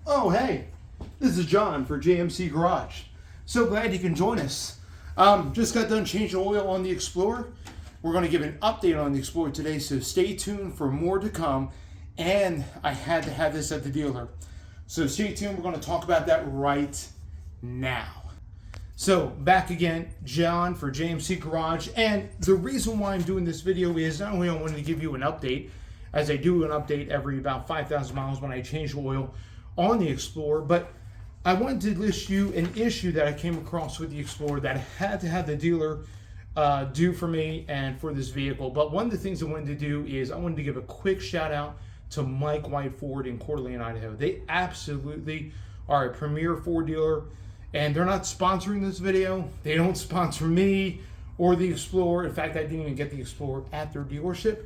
Oh, hey, this is John for jmcGarage. So glad you can join us. Just got done changing oil on the Explorer. We're going to give an update on the Explorer today, so stay tuned for more to come. And I had to have this at the dealer. So stay tuned, we're going to talk about that right now. So back again, John for jmcGarage. And the reason why I'm doing this video is not only I wanted to give you an update, as I do an update every about 5,000 miles when I change oil on the Explorer, but I wanted to list you an issue that I came across with the Explorer that I had to have the dealer do for me and for this vehicle. But one of the things I wanted to do is I wanted to give a quick shout out to Mike White Ford in Coeur d'Alene, Idaho. They absolutely are a premier Ford dealer, and they're not sponsoring this video. They don't sponsor me or the Explorer. In fact, I didn't even get the Explorer at their dealership,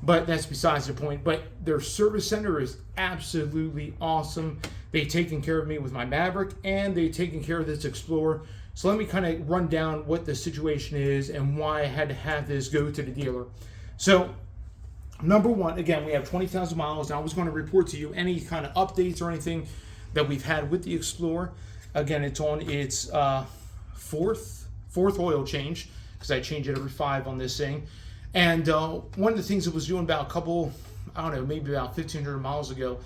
but that's besides the point. But their service center is absolutely awesome. They've taken care of me with my Maverick, and they've taken care of this Explorer. So let me kind of run down what the situation is and why I had to have this go to the dealer. So number one, again, we have 20,000 miles. Now I was going to report to you any kind of updates or anything that we've had with the Explorer. Again, it's on its fourth oil change, because I change it every 5 on this thing. And one of the things I was doing about a couple, I don't know, maybe about 1,500 miles ago,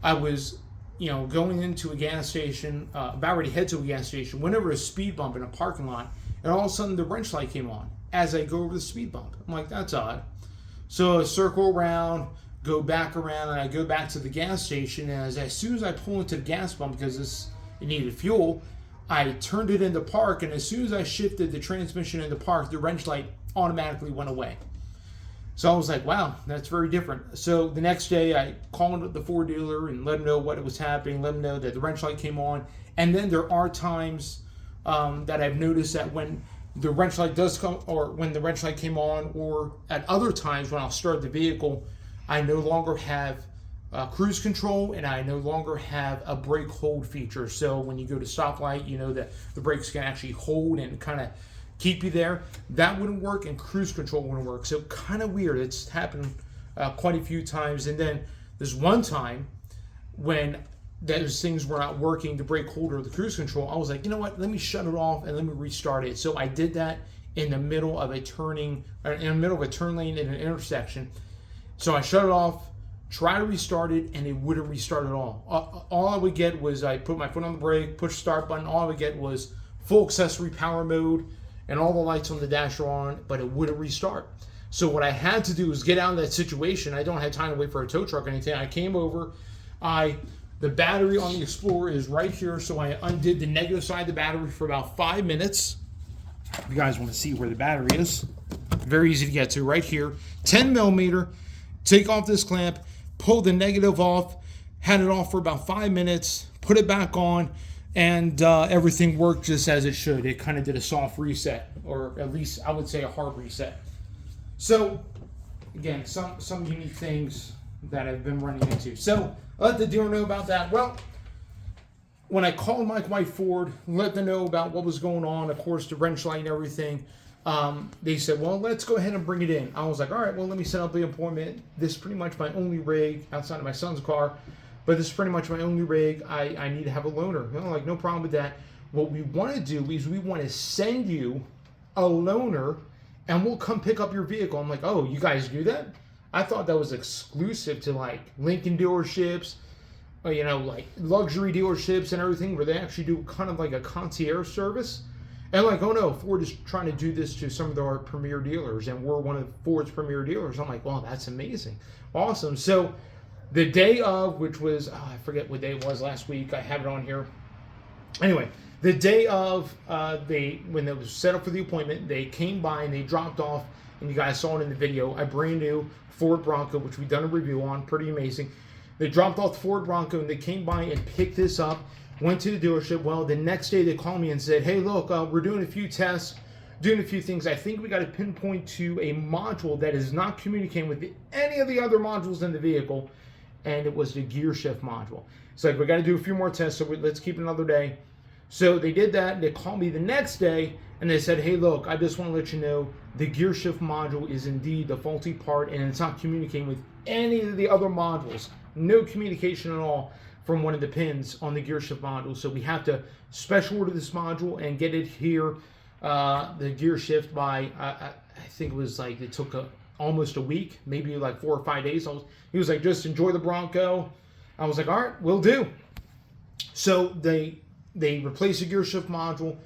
I was, going into a gas station, about ready to head to a gas station, went over a speed bump in a parking lot, and all of a sudden the wrench light came on as I go over the speed bump. I'm like, that's odd. So I circle around, go back around, and I go back to the gas station, and as soon as I pull into the gas pump, because it needed fuel, I turned it into park, and as soon as I shifted the transmission into park, the wrench light automatically went away. So I was like, wow, that's very different. So the next day I called the Ford dealer and let them know what was happening, let them know that the wrench light came on. And then there are times that I've noticed that when the wrench light does come, or when the wrench light came on, or at other times when I'll start the vehicle, I no longer have cruise control, and I no longer have a brake hold feature. So when you go to stoplight, you know that the brakes can actually hold and kind of keep you there. That wouldn't work, and cruise control wouldn't work. So kind of weird. It's happened quite a few times. And then there's one time when those things were not working, the brake hold or the cruise control. I was like, you know what? Let me shut it off and let me restart it. So I did that in the middle of a turn lane in an intersection. So I shut it off, try to restart it, and it wouldn't restart at all. All I would get was I put my foot on the brake, push start button. All I would get was full accessory power mode, and all the lights on the dash are on, but it wouldn't restart. So what I had to do was get out of that situation. I don't have time to wait for a tow truck or anything. I came over. The battery on the Explorer is right here, so I undid the negative side of the battery for about 5 minutes. If you guys want to see where the battery is, very easy to get to, right here. 10 millimeter. Take off this clamp, pull the negative off, had it off for about 5 minutes, put it back on, and everything worked just as it should. It kind of did a soft reset, or at least I would say a hard reset. So again, some unique things that I've been running into. So let the dealer know about that. Well, when I called Mike White Ford, let them know about what was going on, of course, the wrench light and everything, they said, well, let's go ahead and bring it in. I was like, all right, well, let me set up the appointment. This is pretty much my only rig outside of my son's car, but this is pretty much my only rig. I need to have a loaner. I'm like, no problem with that. What we want to do is we want to send you a loaner, and we'll come pick up your vehicle. I'm like, oh, you guys do that? I thought that was exclusive to like Lincoln dealerships, or, like luxury dealerships and everything, where they actually do kind of like a concierge service. And like, oh no, Ford is trying to do this to some of our premier dealers, and we're one of Ford's premier dealers. I'm like, well, that's amazing. Awesome. So the day of, which was, I forget what day it was last week, I have it on here. Anyway, the day of, when it was set up for the appointment, they came by and they dropped off, and you guys saw it in the video, a brand new Ford Bronco, which we've done a review on, pretty amazing. They dropped off the Ford Bronco, and they came by and picked this up, went to the dealership. Well, the next day they called me and said, hey, look, we're doing a few tests, doing a few things. I think we got to pinpoint to a module that is not communicating with any of the other modules in the vehicle, and it was the gear shift module. It's like, we got to do a few more tests, so let's keep it another day. So they did that. They called me the next day and they said, hey, look, I just want to let you know the gear shift module is indeed the faulty part and it's not communicating with any of the other modules. No communication at all from one of the pins on the gear shift module. So we have to special order this module and get it here, the gear shift by, I think it was like, it took almost a week, maybe like 4 or 5 days. He was like, just enjoy the Bronco. I was like, all right, will do. So they replaced the gear shift module,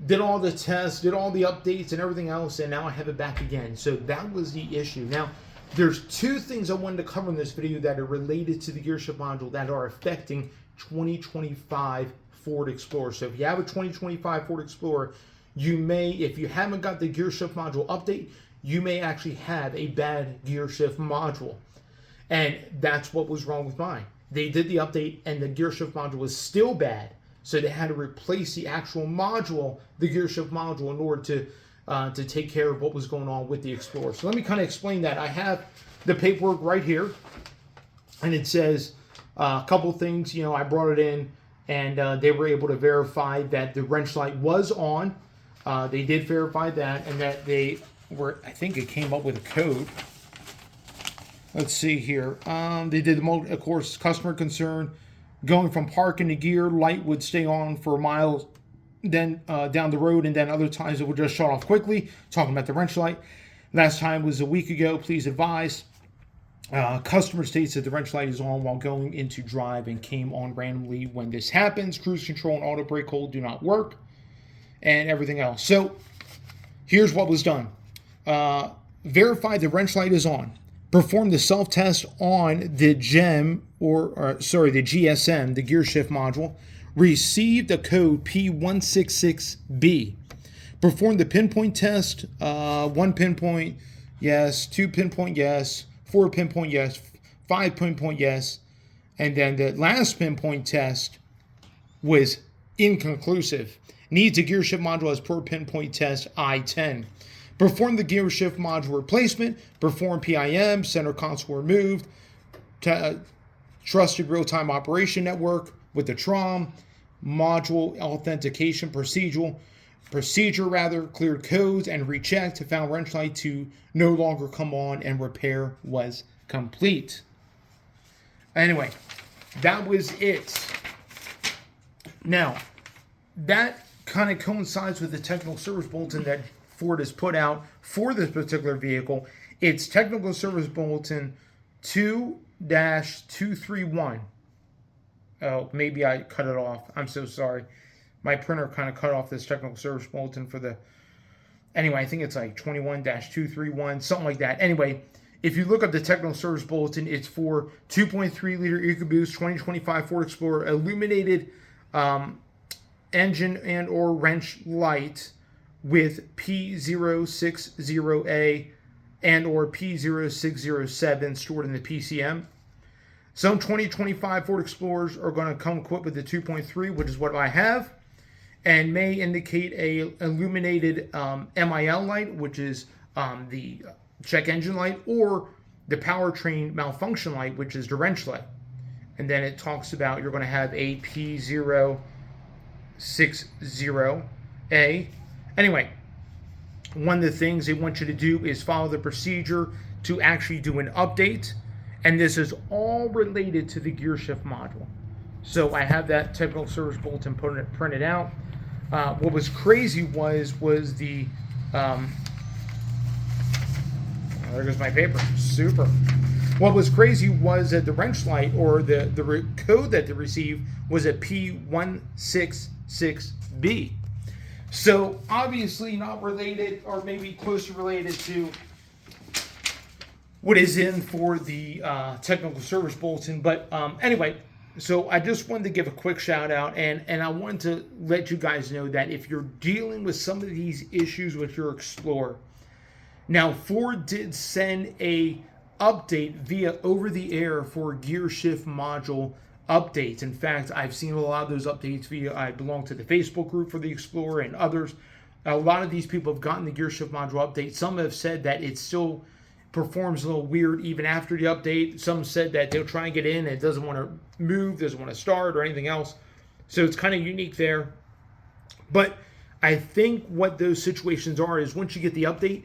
did all the tests, did all the updates and everything else, and now I have it back again. So that was the issue. Now, there's 2 things I wanted to cover in this video that are related to the gear shift module that are affecting 2025 Ford Explorer. So if you have a 2025 Ford Explorer, you may, if you haven't got the gear shift module update, you may actually have a bad gear shift module. And that's what was wrong with mine. They did the update and the gear shift module was still bad. So they had to replace the actual module, the gear shift module, in order to take care of what was going on with the Explorer. So let me kind of explain that. I have the paperwork right here, and it says a couple things. You know, I brought it in, and they were able to verify that the wrench light was on. They did verify that, and that they were, I think it came up with a code. Let's see here. They did, of course, customer concern. Going from park into gear, light would stay on for miles, then down the road, and then other times it would just shut off quickly. Talking about the wrench light. Last time was a week ago. Please advise. Customer states that the wrench light is on while going into drive and came on randomly when this happens. Cruise control and auto brake hold do not work, and everything else. So here's what was done. Verify the wrench light is on. Perform the self-test on the the GSM, the gear shift module. Receive the code P166B. Perform the pinpoint test. 1 pinpoint, yes. 2 pinpoint, yes. 4 pinpoint, yes. 5 pinpoint, yes. And then the last pinpoint test was inconclusive. Needs a gear shift module as per pinpoint test I-10. Perform the gear shift module replacement. Perform PIM, center console removed. Trusted real-time operation network with the TROM. Module authentication procedure, cleared codes and rechecked. Found wrench light to no longer come on and repair was complete. Anyway, that was it. Now, that kind of coincides with the technical service bulletin that Ford has put out for this particular vehicle. It's Technical Service Bulletin 2-231. Oh, maybe I cut it off. I'm so sorry. My printer kind of cut off this Technical Service Bulletin for the... Anyway, I think it's like 21-231, something like that. Anyway, if you look up the Technical Service Bulletin, it's for 2.3-liter EcoBoost 2025 Ford Explorer illuminated engine and or wrench light with P060A and or P0607 stored in the PCM. Some 2025 Ford Explorers are going to come equipped with the 2.3, which is what I have, and may indicate a illuminated MIL light, which is the check engine light, or the powertrain malfunction light, which is the wrench light. And then it talks about you're going to have a P060A. Anyway, one of the things they want you to do is follow the procedure to actually do an update. And this is all related to the gear shift module. So I have that Technical Service Bulletin printed out. What was crazy was the... there goes my paper. Super. What was crazy was that the wrench light, or the code that they received, was a P166B. So obviously not related, or maybe closely related to what is in for the Technical Service Bulletin. But anyway, so I just wanted to give a quick shout out, and I wanted to let you guys know that if you're dealing with some of these issues with your Explorer, now Ford did send a update via over-the-air for gear shift module updates. In fact, I've seen a lot of those updates via, I belong to the Facebook group for the Explorer and others. A lot of these people have gotten the gear shift module update. Some have said that it still performs a little weird even after the update. Some said that they'll try and get in and it doesn't want to move, doesn't want to start or anything else. So it's kind of unique there. But I think what those situations are is once you get the update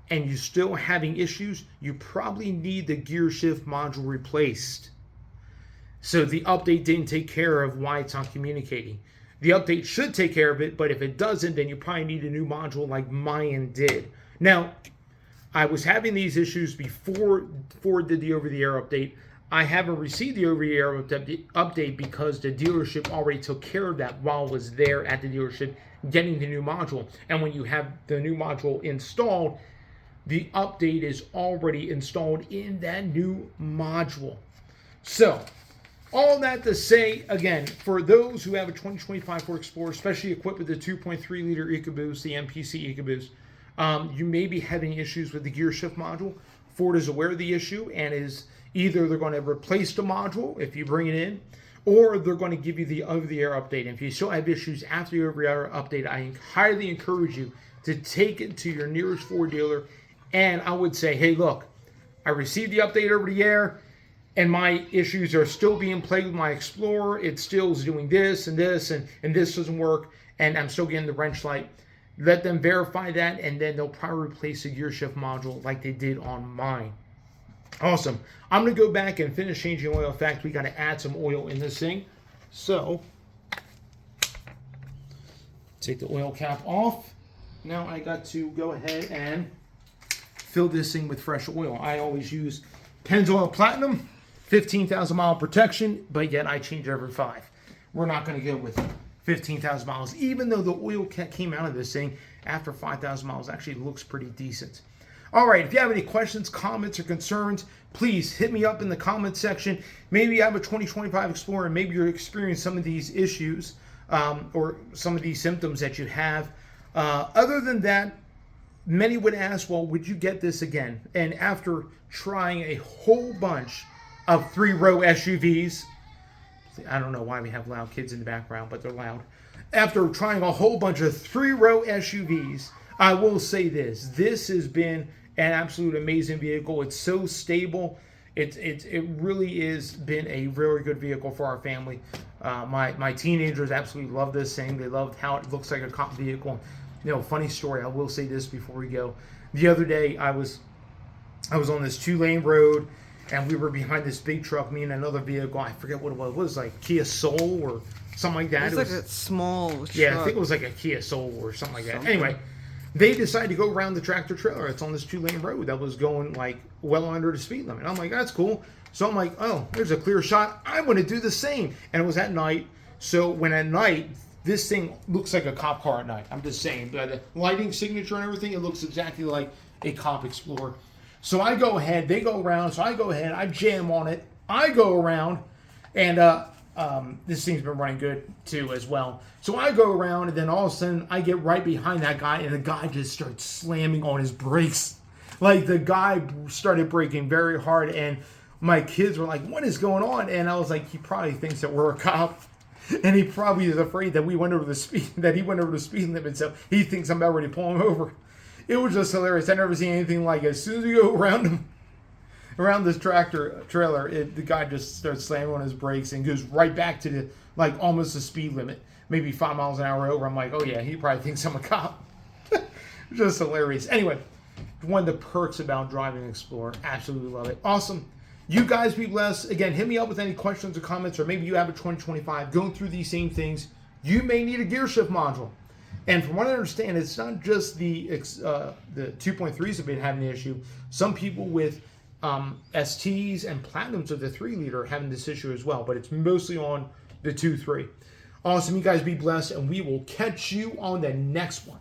and you're still having issues, you probably need the gear shift module replaced. So the update didn't take care of why it's not communicating. The update should take care of it, but if it doesn't, then you probably need a new module like mine did. Now, I was having these issues before Ford did the over-the-air update. I haven't received the over-the-air update because the dealership already took care of that while I was there at the dealership getting the new module. And when you have the new module installed, the update is already installed in that new module. So, all that to say, again, for those who have a 2025 Ford Explorer, especially equipped with the 2.3-liter EcoBoost, the MPC EcoBoost, you may be having issues with the gear shift module. Ford is aware of the issue and is either they're going to replace the module if you bring it in, or they're going to give you the over-the-air update. And if you still have issues after the over-the-air update, I highly encourage you to take it to your nearest Ford dealer. And I would say, hey, look, I received the update over the air, and my issues are still being plagued with my Explorer. It still is doing this and this, and this doesn't work, and I'm still getting the wrench light. Let them verify that, and then they'll probably replace the gear shift module like they did on mine. Awesome. I'm going to go back and finish changing oil. In fact, we got to add some oil in this thing. So, take the oil cap off. Now I got to go ahead and fill this thing with fresh oil. I always use Pennzoil Platinum, 15,000 mile protection, but yet I change every 5. We're not going to go with 15,000 miles, even though the oil came out of this thing after 5,000 miles actually looks pretty decent. All right, if you have any questions, comments, or concerns, please hit me up in the comment section. Maybe you have a 2025 Explorer, and maybe you're experiencing some of these issues or some of these symptoms that you have. Other than that, many would ask, well, would you get this again? And after trying a whole bunch of 3-row SUVs, I don't know why we have loud kids in the background, but they're loud. After trying a whole bunch of 3-row SUVs, I will say this. This has been an absolute amazing vehicle. It's so stable. It really is been a very good vehicle for our family. My teenagers absolutely love this thing. They love how it looks like a cop vehicle. You know, funny story. I will say this before we go. The other day, I was on this 2-lane road, and we were behind this big truck. Me and another vehicle. I forget what it was. It was like Kia Soul or something like that. It was like a small truck. Yeah, I think it was like a Kia Soul or something like that. Anyway, they decided to go around the tractor trailer. It's on this 2-lane road that was going like well under the speed limit. I'm like, that's cool. So I'm like, oh, there's a clear shot. I'm going to do the same. And it was at night. So when at night, this thing looks like a cop car at night. I'm just saying. By the lighting signature and everything, it looks exactly like a cop Explorer. So I go ahead. They go around. So I go ahead. I jam on it. I go around. And this thing's been running good too as well. So I go around, and then all of a sudden I get right behind that guy, and the guy just starts slamming on his brakes. Like the guy started braking very hard, and my kids were like, "What is going on?" And I was like, "He probably thinks that we're a cop, and he probably is afraid that he went over the speed limit, so he thinks I'm about ready to pull him over." It was just hilarious. I never seen anything like it. As soon as you go around this tractor trailer, the guy just starts slamming on his brakes and goes right back to the almost the speed limit, maybe 5 miles an hour over. I'm like, oh yeah, he probably thinks I'm a cop. Just hilarious. Anyway, one of the perks about driving an Explorer. Absolutely love it. Awesome. You guys be blessed. Again, hit me up with any questions or comments, or maybe you have a 2025 going through these same things. You may need a gear shift module. And from what I understand, it's not just the 2.3s have been having the issue. Some people with STs and Platinums of the 3-liter are having this issue as well, but it's mostly on the 2.3. Awesome. You guys be blessed, and we will catch you on the next one.